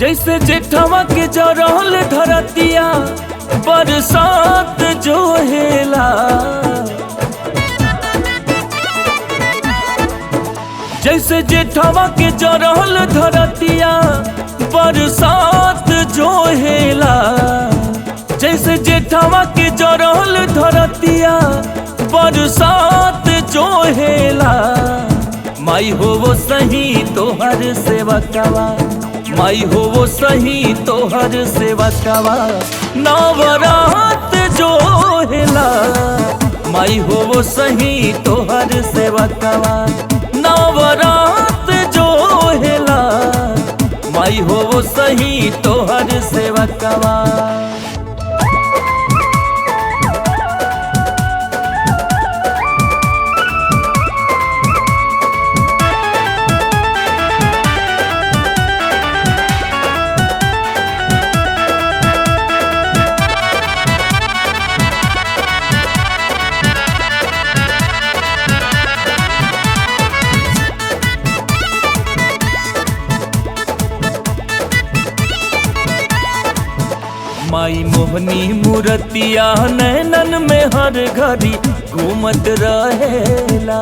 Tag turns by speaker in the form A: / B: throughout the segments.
A: जैसे जेठवा के जरल धरतिया बरसात जो हेला, जैसे जेठवा के जरल धरतिया बरसात जो हेला, जैसे जेठवा के जरल धरतिया बरसात जो हेला। माई हो वो सही तोहर सेवकवा, माई हो वो सही तोहर सेवकवा, नवरात जो हेला। माई हो वो सही तोहर सेवकवा, नवरात जो हेला। माई हो वो सही तोहर सेवकवा। माई मोहनी मूर्तिया नैनन में हर घड़ी घूमत रहेला।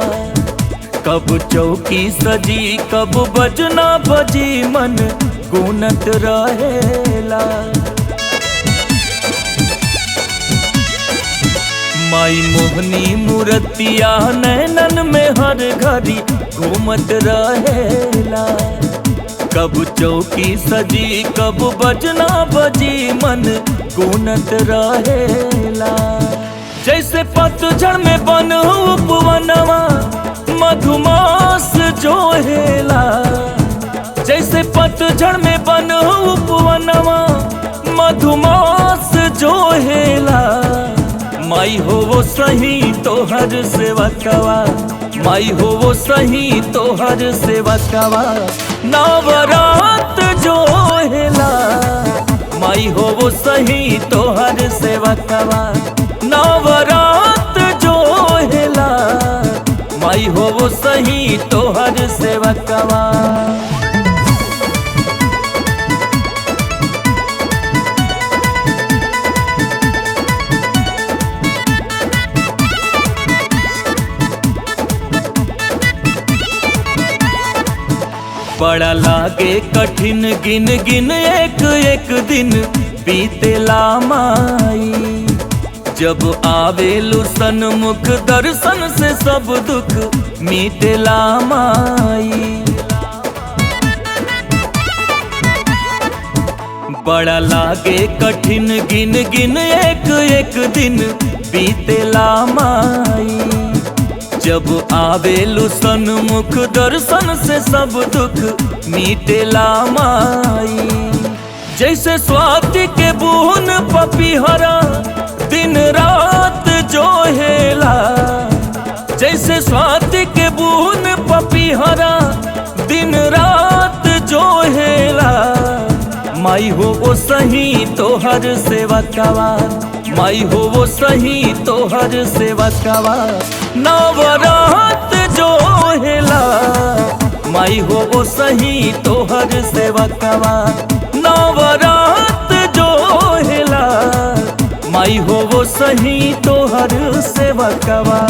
A: कब चौकी सजी कब बजना बजी मन गूंजत रहेला। माई मोहनी मूर्तिया नैनन में हर घड़ी घूमत रहेला। कब चौकी सजी कब बजना बजी मन गूंजत रहेला। जैसे पतझड़ में बन उपवनवा मधुमास जो हेला, जैसे पतझड़ में बन उपवनवा मधुमास जो हेला। माई हो वो सही तोहर सेवकवा, माई हो वो सही तोहर सेवकवा, नवरात जो हेला। माई हो वो सही तोहर सेवकवा, नवरात जो हेला। माई हो वो सही तोहर सेवकवा। बड़ा लागे कठिन गिन गिन एक एक दिन बीतेला माई। जब आवेलु सन्मुख दर्शन से सब दुख मिटेला माई। बड़ा लागे कठिन गिन गिन एक एक दिन बीतेला माई। जब आवेलु सन्मुख दर्शन से सब दुख मिटेला माई। जैसे स्वाति के बून पपीहरा दिन रात जो हेला, जैसे स्वाति के बून पपीहरा दिन रात जो हेला। माई हो वो सही तोहर सेवकवा, माई हो वो सही तोहर सेवकवा, नवरात जो हेला। माई हो वो सही तोहर सेवकवा, नवरात जो हेला। माई हो वो सही तोहर सेवकवा।